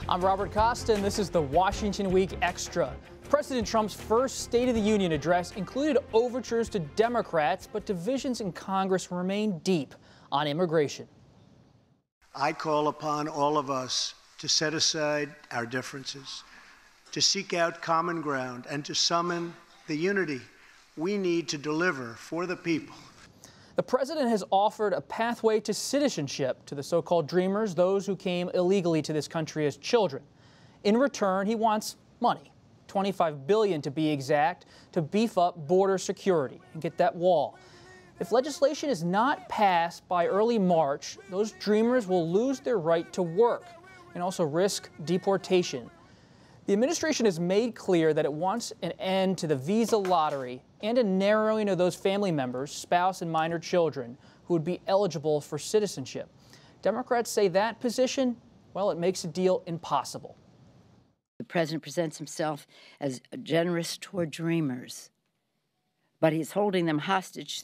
I'm Robert Costa, and this is the Washington Week Extra. President Trump's first State of the Union address included overtures to Democrats, but divisions in Congress remain deep on immigration. I call upon all of us to set aside our differences, to seek out common ground, and to summon the unity we need to deliver for the people. The president has offered a pathway to citizenship to the so-called Dreamers, those who came illegally to this country as children. In return, he wants money, $25 billion to be exact, to beef up border security and get that wall. If legislation is not passed by early March, those Dreamers will lose their right to work and also risk deportation. The administration has made clear that it wants an end to the visa lottery and a narrowing of those family members, spouse and minor children, who would be eligible for citizenship. Democrats say that position, well, it makes a deal impossible. The president presents himself as generous toward Dreamers, but he's holding them hostage.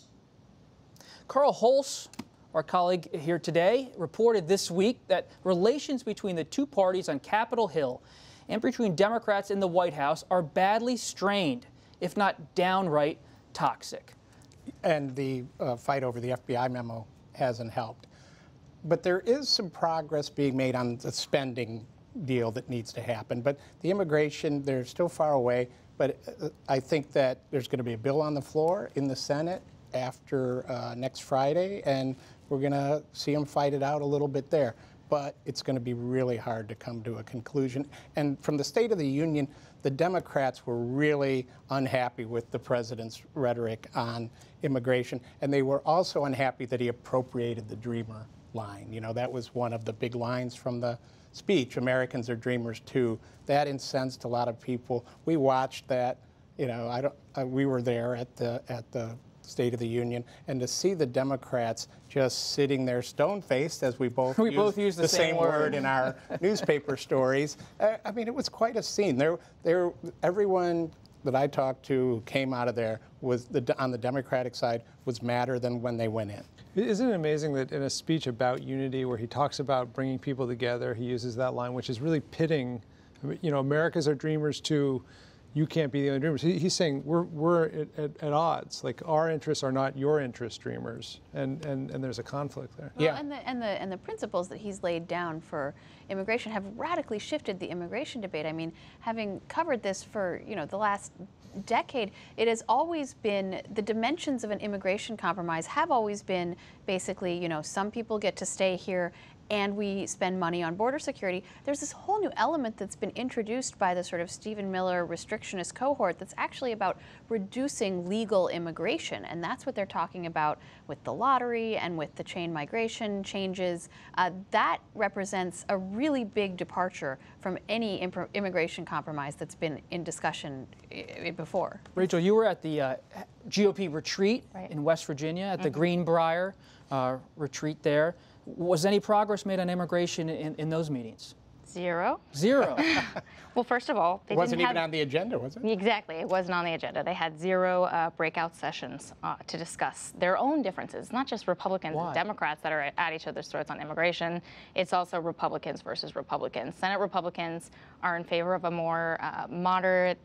Carl Hulse, our colleague here today, reported this week that relations between the two parties on Capitol Hill and between Democrats in the White House are badly strained, if not downright toxic. And the fight over the FBI memo hasn't helped. But there is some progress being made on the spending deal that needs to happen. But the immigration, they're still far away. But I think that there's going to be a bill on the floor in the Senate after next Friday, and we're going to see them fight it out a little bit there. But it's going to be really hard to come to a conclusion. And from the State of the Union, the Democrats were really unhappy with the president's rhetoric on immigration, and they were also unhappy that he appropriated the Dreamer line. You know, that was one of the big lines from the speech, Americans are dreamers too. That incensed a lot of people. We watched that, you know, we were there at the State of the Union, and to see the Democrats just sitting there stone-faced, as we both use the same word in our newspaper stories. I mean, it was quite a scene. Everyone that I talked to who came out of there was on the Democratic side was madder than when they went in. Isn't it amazing that in a speech about unity, where he talks about bringing people together, he uses that line, which is really pitting, you know, Americans are dreamers too. You can't be the only dreamers. He's saying we're at odds. Like, our interests are not your interests, Dreamers, and there's a conflict there. Well, Yeah. and the principles that he's laid down for immigration have radically shifted the immigration debate. I mean, having covered this for the last decade, it has always been, the dimensions of an immigration compromise have always been basically, some people get to stay here and we spend money on border security. There's this whole new element that's been introduced by the sort of Stephen Miller restrictionist cohort that's actually about reducing legal immigration, and that's what they're talking about with the lottery and with the chain migration changes. That represents a really big departure from any immigration compromise that's been in discussion before. Rachel, you were at the GOP retreat in West Virginia, at the Greenbrier retreat there. Was any progress made on immigration in those meetings? Zero. Zero. Well, first of all, it wasn't even on the agenda, was it? Exactly. It wasn't on the agenda. They had zero breakout sessions to discuss their own differences, not just Republicans and Democrats that are at each other's throats on immigration. It's also Republicans versus Republicans. Senate Republicans are in favor of a more moderate,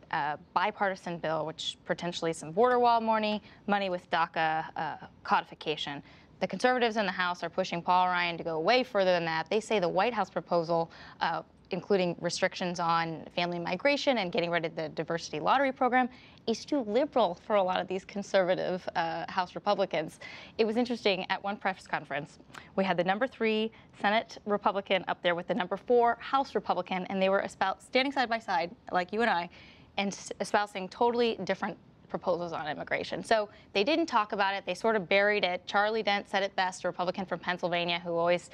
bipartisan bill, which potentially some border wall money with DACA codification. The conservatives in the House are pushing Paul Ryan to go way further than that. They say the White House proposal, including restrictions on family migration and getting rid of the diversity lottery program, is too liberal for a lot of these conservative House Republicans. It was interesting, at one press conference, we had the #3 Senate Republican up there with the #4 House Republican, and they were standing side by side, like you and I, and espousing totally different proposals on immigration. So they didn't talk about it. They sort of buried it. Charlie Dent said it best, a Republican from Pennsylvania who always,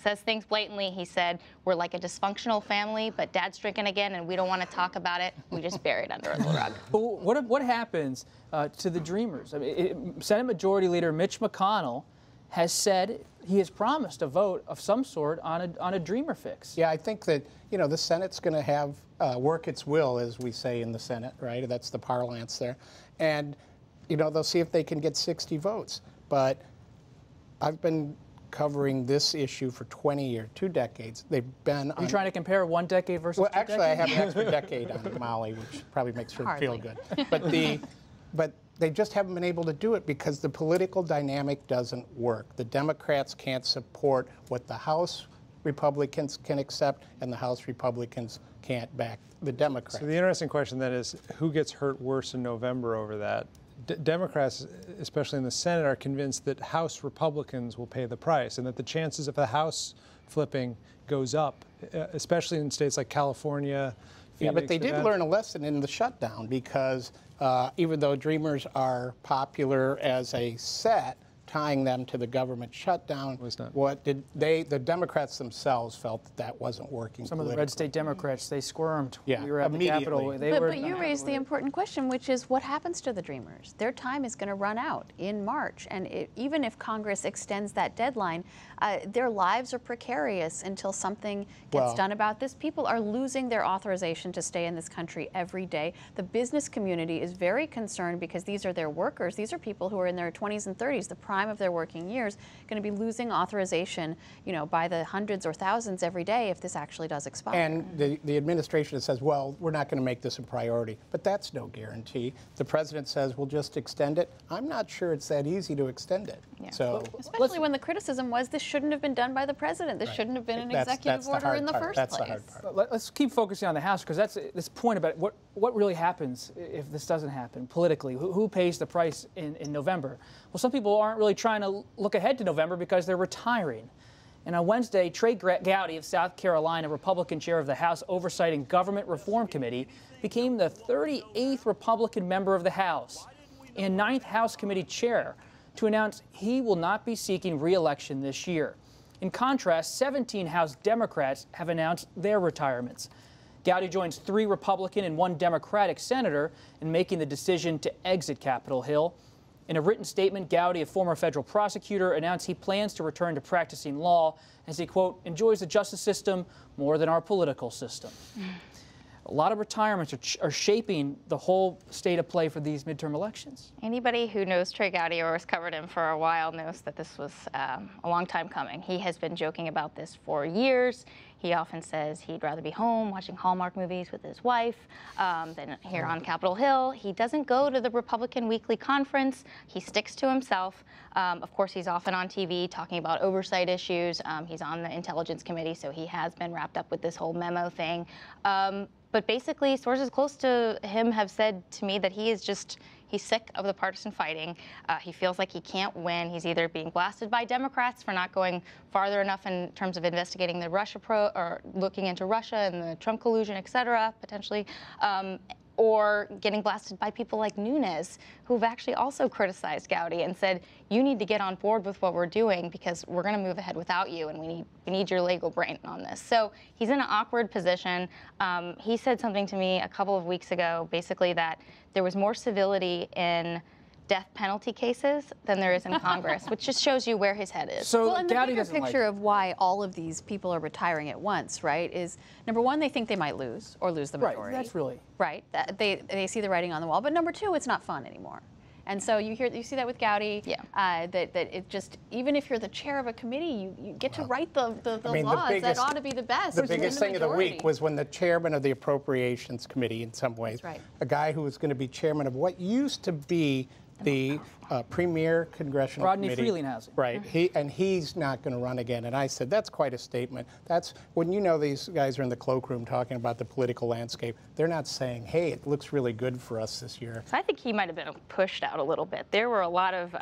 says things blatantly. He said, we're like a dysfunctional family, but Dad's drinking again and we don't want to talk about it. We just bury it under the rug. But what happens to the Dreamers? I mean, Senate Majority Leader Mitch McConnell has said he has promised a vote of some sort on a Dreamer fix. Yeah, I think that, the Senate's going to have work its will, as we say in the Senate, right? That's the parlance there. And, they'll see if they can get 60 votes. But I've been covering this issue for 20 years, 2 decades. They've been Are you trying to compare 1 decade versus well, 2 actually, I decades? have an extra decade on Molly, which probably makes her feel Hardly. good. But they just haven't been able to do it because the political dynamic doesn't work. The Democrats can't support what the House Republicans can accept, and the House Republicans can't back the Democrats. So the interesting question then is, who gets hurt worse in November over that? Democrats, especially in the Senate, are convinced that House Republicans will pay the price and that the chances of the House flipping goes up, especially in states like California, Phoenix, Yeah, but they did Nevada. learn a lesson in the shutdown because even though Dreamers are popular as a set, tying them to the government shutdown, Was not. the Democrats themselves felt that wasn't working. Some of the red state Democrats, they squirmed. Yeah, We were at the Capitol. immediately. But you raised the important question, which is what happens to the Dreamers? Their time is going to run out in March, and even if Congress extends that deadline, their lives are precarious until something gets done about this. People are losing their authorization to stay in this country every day. The business community is very concerned because these are their workers. These are people who are in their 20s and 30s, the prime of their working years, going to be losing authorization, by the hundreds or thousands every day if this actually does expire. And the administration says, well, we're not going to make this a priority. But that's no guarantee. The president says, we'll just extend it. I'm not sure it's that easy to extend it. Yeah. So Especially when the criticism was this shouldn't have been done by the president. This shouldn't have been an executive order in the first That's place. the hard part. Let's keep focusing on the House, because that's this point about what really happens if this doesn't happen politically. Who pays the price in November? Well, some people aren't really trying to look ahead to November because they're retiring. And on Wednesday, Trey Gowdy of South Carolina, Republican chair of the House Oversight and Government Reform Committee, became the 38th Republican member of the House and 9th House Committee chair to announce he will not be seeking re-election this year. In contrast, 17 House Democrats have announced their retirements. Gowdy joins 3 Republican and 1 Democratic senator in making the decision to exit Capitol Hill. In a written statement, Gowdy, a former federal prosecutor, announced he plans to return to practicing law as he, quote, enjoys the justice system more than our political system. A lot of retirements are shaping the whole state of play for these midterm elections. Anybody who knows Trey Gowdy or has covered him for a while knows that this was a long time coming. He has been joking about this for years. He often says he'd rather be home watching Hallmark movies with his wife than here on Capitol Hill. He doesn't go to the Republican Weekly Conference. He sticks to himself. Of course, he's often on TV talking about oversight issues. He's on the Intelligence Committee, so he has been wrapped up with this whole memo thing. But basically, sources close to him have said to me that he's sick of the partisan fighting. He feels like he can't win. He's either being blasted by Democrats for not going farther enough in terms of investigating the Russia or looking into Russia and the Trump collusion, et cetera, potentially, or getting blasted by people like Nunes, who've actually also criticized Gowdy and said, you need to get on board with what we're doing because we're going to move ahead without you, and we need your legal brain on this. So he's in an awkward position. He said something to me a couple of weeks ago, basically that there was more civility in death penalty cases than there is in Congress, which just shows you where his head is. So Well, and the Gowdy bigger doesn't picture like of why all of these people are retiring at once, right, is number one, they think they might lose the majority. Right, that's really. Right, they see the writing on the wall. But number two, it's not fun anymore. And so you see that with Gowdy, that it just, even if you're the chair of a committee, you get to write the laws that ought to be the best. The biggest thing of the majority. week was when the chairman of the Appropriations Committee, in some ways, right. a guy who was going to be chairman of what used to be the premier congressional Rodney committee. Frelinghuysen. Right, he's not going to run again. And I said, that's quite a statement. That's when these guys are in the cloakroom talking about the political landscape. They're not saying, hey, it looks really good for us this year. So I think he might have been pushed out a little bit. There were a lot of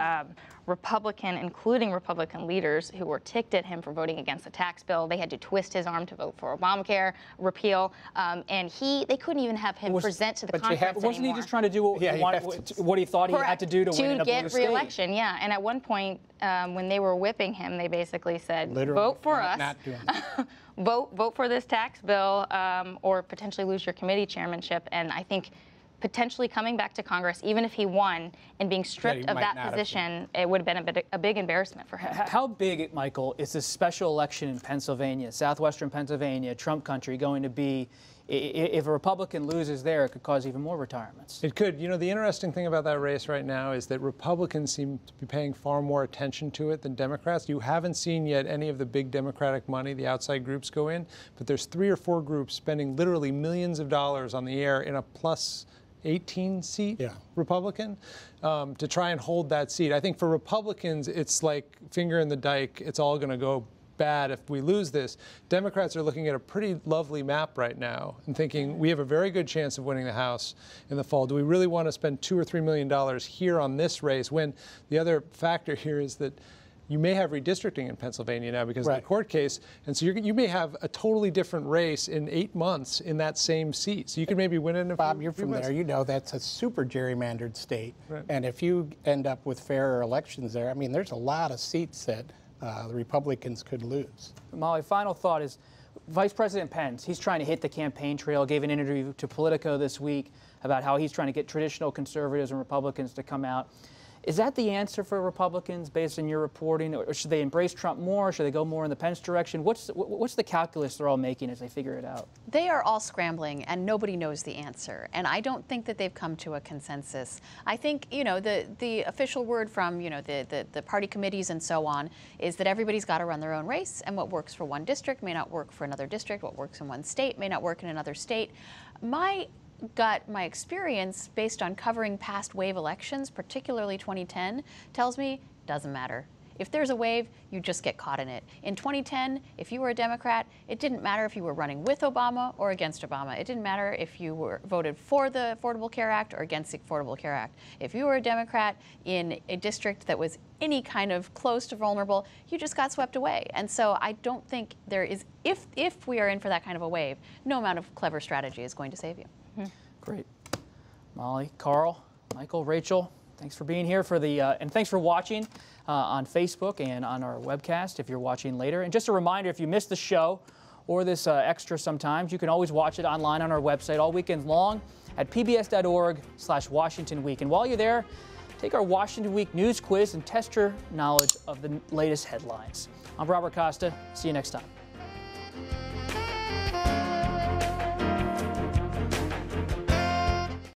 Republican, including Republican leaders, who were ticked at him for voting against the tax bill. They had to twist his arm to vote for Obamacare repeal, and they couldn't even have him present to the conference Wasn't anymore. he just trying to do what he thought he had to do to win a blue get state? re-election? Yeah, and at one point, when they were whipping him, they basically said, Literally, "Vote for us, not doing that. vote for this tax bill, or potentially lose your committee chairmanship." And I think potentially coming back to Congress, even if he won, and being stripped of that position, it would have been a big embarrassment for him. How big, Michael, is this special election in Pennsylvania, southwestern Pennsylvania, Trump country, going to be? If a Republican loses there, it could cause even more retirements. It could. You know, the interesting thing about that race right now is that Republicans seem to be paying far more attention to it than Democrats. You haven't seen yet any of the big Democratic money, the outside groups go in, but there's 3 or 4 groups spending literally millions of dollars on the air in a plus 18 seat Republican to try and hold that seat. I think for Republicans, it's like finger in the dike. It's all going to go bad if we lose this. Democrats are looking at a pretty lovely map right now and thinking we have a very good chance of winning the House in the fall. Do we really want to spend $2 or $3 million here on this race when the other factor here is that you may have redistricting in Pennsylvania now because of the court case, and so you may have a totally different race in 8 months in that same seat. So you could maybe win it in a Bob, you're from there. You know that's a super gerrymandered state, and if you end up with fairer elections there, I mean, there's a lot of seats that the Republicans could lose. Molly, final thought is Vice President Pence, he's trying to hit the campaign trail, gave an interview to Politico this week about how he's trying to get traditional conservatives and Republicans to come out. Is that the answer for Republicans based on your reporting? Or should they embrace Trump more? Should they go more in the Pence direction? What's the calculus they're all making as they figure it out? They are all scrambling, and nobody knows the answer. And I don't think that they've come to a consensus. I think, you know, the official word from, you know, the party committees and so on is that everybody's got to run their own race, and what works for one district may not work for another district. What works in one state may not work in another state. My experience based on covering past wave elections, particularly 2010, tells me doesn't matter. If there's a wave, you just get caught in it. In 2010, if you were a Democrat, it didn't matter if you were running with Obama or against Obama. It didn't matter if you were voted for the Affordable Care Act or against the Affordable Care Act. If you were a Democrat in a district that was any kind of close to vulnerable, you just got swept away. And so I don't think there is, if we are in for that kind of a wave, no amount of clever strategy is going to save you. Great. Molly, Carl, Michael, Rachel, thanks for being here and thanks for watching on Facebook and on our webcast if you're watching later. And just a reminder, if you missed the show or this extra sometimes, you can always watch it online on our website all weekend long at pbs.org/Washington Week. And while you're there, take our Washington Week news quiz and test your knowledge of the latest headlines. I'm Robert Costa. See you next time.